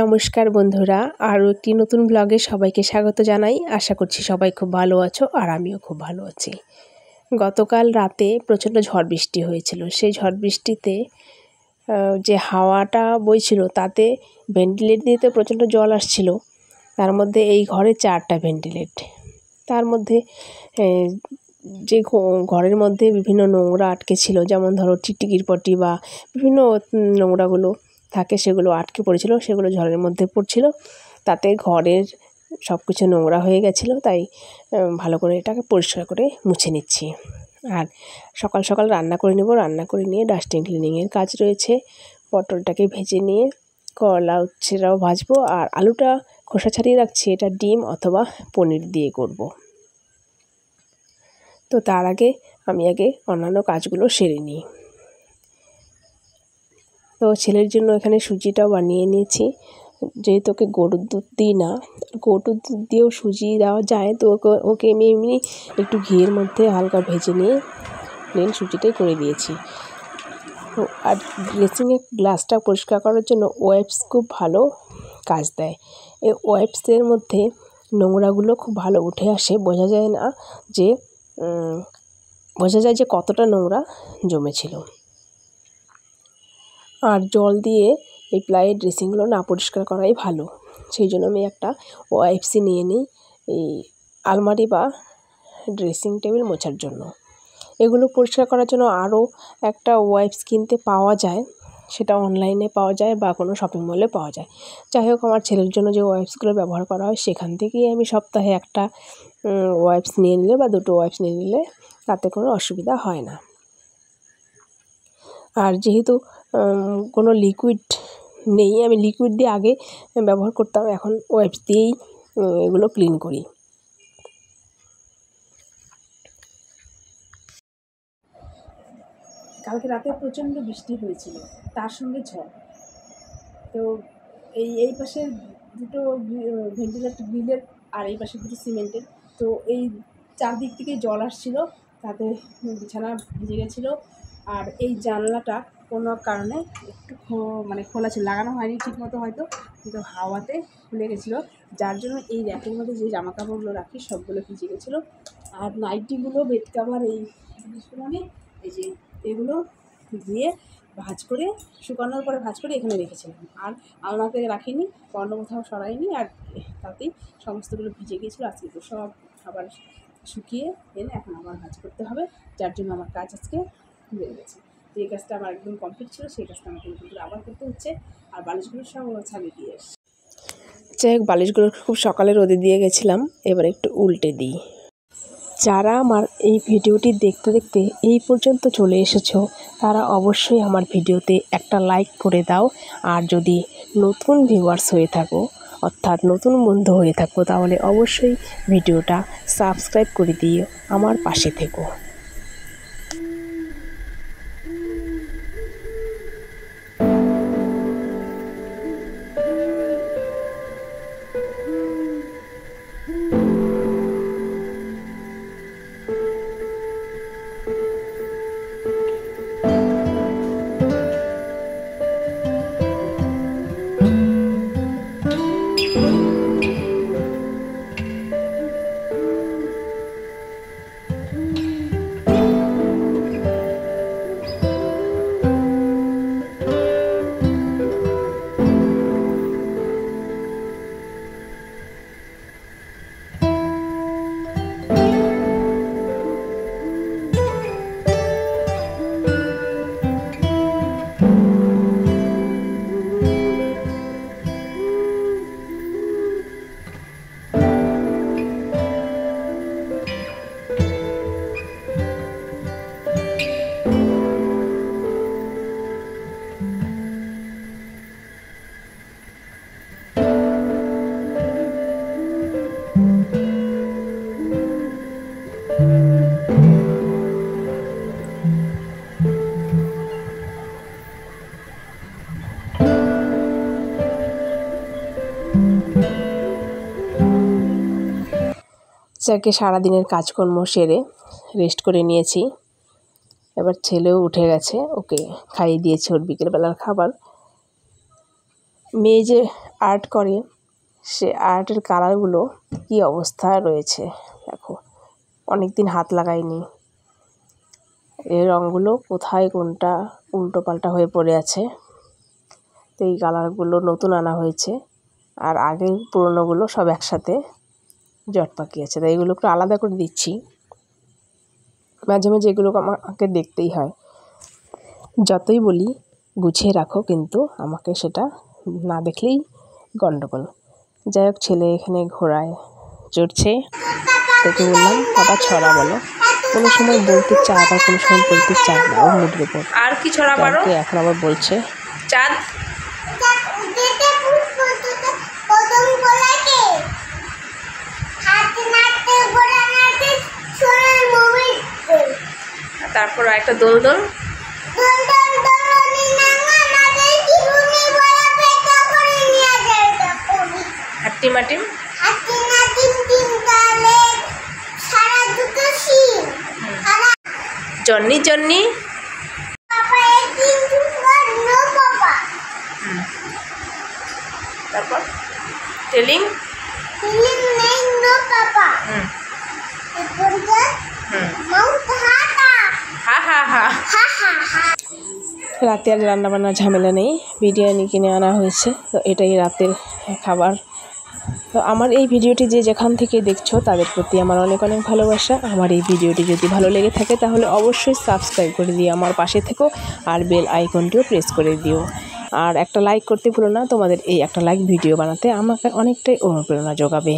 নমস্কার বন্ধুরা, আরও একটি নতুন ব্লগে সবাইকে স্বাগত জানাই। আশা করছি সবাই খুব ভালো আছো আর আমিও খুব ভালো আছি। গতকাল রাতে প্রচণ্ড ঝড় বৃষ্টি হয়েছিল। সেই ঝড় বৃষ্টিতে যে হাওয়াটা বইছিল তাতে ভেন্টিলেট দিয়ে তো প্রচণ্ড জল আসছিল। তার মধ্যে এই ঘরে 4টা ভেন্টিলেট। তার মধ্যে যে ঘরের মধ্যে বিভিন্ন নোংরা আটকে ছিল, যেমন ধরো টিকটিকির পটি বা বিভিন্ন নোংরাগুলো থাকে, সেগুলো আটকে পড়েছিল, সেগুলো ঝড়ের মধ্যে পড়ছিল। তাতে ঘরের সব কিছু নোংরা হয়ে গেছিলো। তাই ভালো করে এটাকে পরিষ্কার করে মুছে নিচ্ছি। আর সকাল সকাল রান্না করে নেব। রান্না করে নিয়ে ডাস্টিং ক্লিনিংয়ের কাজ রয়েছে। পটলটাকে ভেজে নিয়ে করলা উচ্ছেটাও ভাজবো, আর আলুটা খোসা ছাড়িয়ে রাখছি। এটা ডিম অথবা পনির দিয়ে করব। তো তার আগে আমি অন্যান্য কাজগুলো সেরে নিই। তো ছেলের জন্য এখানে সুজিটাও বানিয়ে নিয়েছি। যেহেতু ওকে গরুর দুধ দিই না, গরুর দুধ দিয়েও সুজি দেওয়া যায়, তো ওকে আমি এমনি একটু ঘিয়ের মধ্যে হালকা ভেজে নিয়ে প্লেন সুজিটাই করে দিয়েছি। তো আর ড্রেসিংয়ের গ্লাসটা পরিষ্কার করার জন্য ওয়াইপস খুব ভালো কাজ দেয়। এই ওয়াইপসের মধ্যে নোংরাগুলো খুব ভালো উঠে আসে। বোঝা যায় যে কতটা নোংরা জমেছিল। আর জল দিয়ে এই প্লাইয়ের ড্রেসিংগুলো না পরিষ্কার করাই ভালো। সেই জন্য আমি একটা ওয়াইপসই নিয়ে নিই এই আলমারি বা ড্রেসিং টেবিল মোছার জন্য। এগুলো পরিষ্কার করার জন্য আরও একটা ওয়াইপস কিনতে পাওয়া যায়, সেটা অনলাইনে পাওয়া যায় বা কোনো শপিং মলে পাওয়া যায়। যাই হোক, আমার ছেলের জন্য যে ওয়াইপসগুলো ব্যবহার করা হয় সেখান থেকেই আমি সপ্তাহে একটা ওয়াইপস নিয়ে নিলে বা দুটো ওয়াইপস নিয়ে নিলে তাতে কোনো অসুবিধা হয় না। আর যেহেতু কোনো লিকুইড নেই, আমি লিকুইড দিয়ে আগে ব্যবহার করতাম, এখন ওয়াইপস দিয়েই এগুলো ক্লিন করি। কালকে রাতে প্রচণ্ড বৃষ্টি হয়েছিল, তার সঙ্গে ঝড়। তো এই পাশের দুটো ভেন্টিলেটর গ্রিলের আর এই পাশে দুটো সিমেন্টের, তো এই চারদিক থেকে জল আসছিল, তাতে বিছানা ভিজে গেছিলো। আর এই জানলাটা কোনো কারণে একটু খোলা ছিল, লাগানো হয়নি ঠিক মতো হয়তো, কিন্তু হাওয়াতে খুলে গেছিলো, যার জন্য এই র্যাকের মধ্যে যে জামা কাপড়গুলো রাখি সবগুলো ভিজে গেছিলো। আর নাইটিগুলো, বেড কাভার, এই জিনিসগুলো আমি এই যে এগুলো দিয়ে ভাঁজ করে, শুকানোর পরে ভাঁজ করে এখানে রেখেছিলাম। আর আলমারিতে রাখিনি, অন্য কোথাও সরাইনি। আর তাতেই সমস্তগুলো ভিজে গিয়েছিলো। আজকে তো সব আবার শুকিয়ে এনে এখন আবার ভাঁজ করতে হবে, যার জন্য আমার কাজ আজকে বেড়ে গেছে। যে কাজটা আমার একদম কমপ্লিট ছিল সেই কাজটা আমাকে কিন্তু আবার করতে হচ্ছে। আর বালিশগুলো সব ছাড়িয়ে দিয়ে এসছি। যাই হোক, বালিশগুলো খুব সকালে রোদে দিয়ে গেছিলাম, এবার একটু উল্টে দিই। যারা আমার এই ভিডিওটি দেখতে দেখতে এই পর্যন্ত চলে এসেছো, তারা অবশ্যই আমার ভিডিওতে একটা লাইক করে দাও। আর যদি নতুন ভিউয়ার্স হয়ে থাকো, অর্থাৎ নতুন বন্ধু হয়ে থাকো, তাহলে অবশ্যই ভিডিওটা সাবস্ক্রাইব করে দিয়ে আমার পাশে থেকো। যাকে সারাদিনের কাজকর্ম সেরে রেস্ট করে নিয়েছি। এবার ছেলেও উঠে গেছে, ওকে খাইয়ে দিয়েছি ওর বিকেলবেলার খাবার। মেয়ে যে আর্ট করে সে আর্টের কালারগুলো কী অবস্থা রয়েছে দেখো, অনেক দিন হাত লাগায়নি, এই রঙগুলো কোথায় কোনটা উল্টো পাল্টা হয়ে পড়ে আছে। তো এই কালারগুলো নতুন আনা হয়েছে, আর আগের পুরনোগুলো সব একসাথে জট পাকিয়েছে, তাই এগুলো একটু আলাদা করে দিচ্ছি। মাঝে মাঝে এগুলো আমাকে দেখতেই হয়, যতই বলি গুছিয়ে রাখো কিন্তু আমাকে সেটা না দেখলেই গণ্ডগোল। যাই হোক, ছেলে এখানে ঘোড়ায় চড়ছে, তোকে বললাম বাবা ছড়া বলো, কোনো সময় বলতে চায় আবার কোনো সময় বলতে চায় না, ওর মুডের উপর। আর কি ছড়া পারো? এখন আবার বলছে চাঁদ। তারপর একটা দোল দোল, হাট্টিম হাটিম, জন্নি জন্নি, তারপর টেলিং, রাতে আর রান্নাবান্নার ঝামেলা নেই, বিরিয়ানি কিনে আনা হয়েছে, তো এটাই রাতের খাবার। তো আমার এই ভিডিওটি যে যেখান থেকে দেখছো তাদের প্রতি আমার অনেক অনেক ভালোবাসা। আমার এই ভিডিওটি যদি ভালো লেগে থাকে তাহলে অবশ্যই সাবস্ক্রাইব করে দিও, আমার পাশে থেকো, আর বেল আইকনটিও প্রেস করে দিও, আর একটা লাইক করতে ভুলো না। তোমাদের এই একটা লাইক ভিডিও বানাতে আমাকে অনেকটাই অনুপ্রেরণা যোগাবে।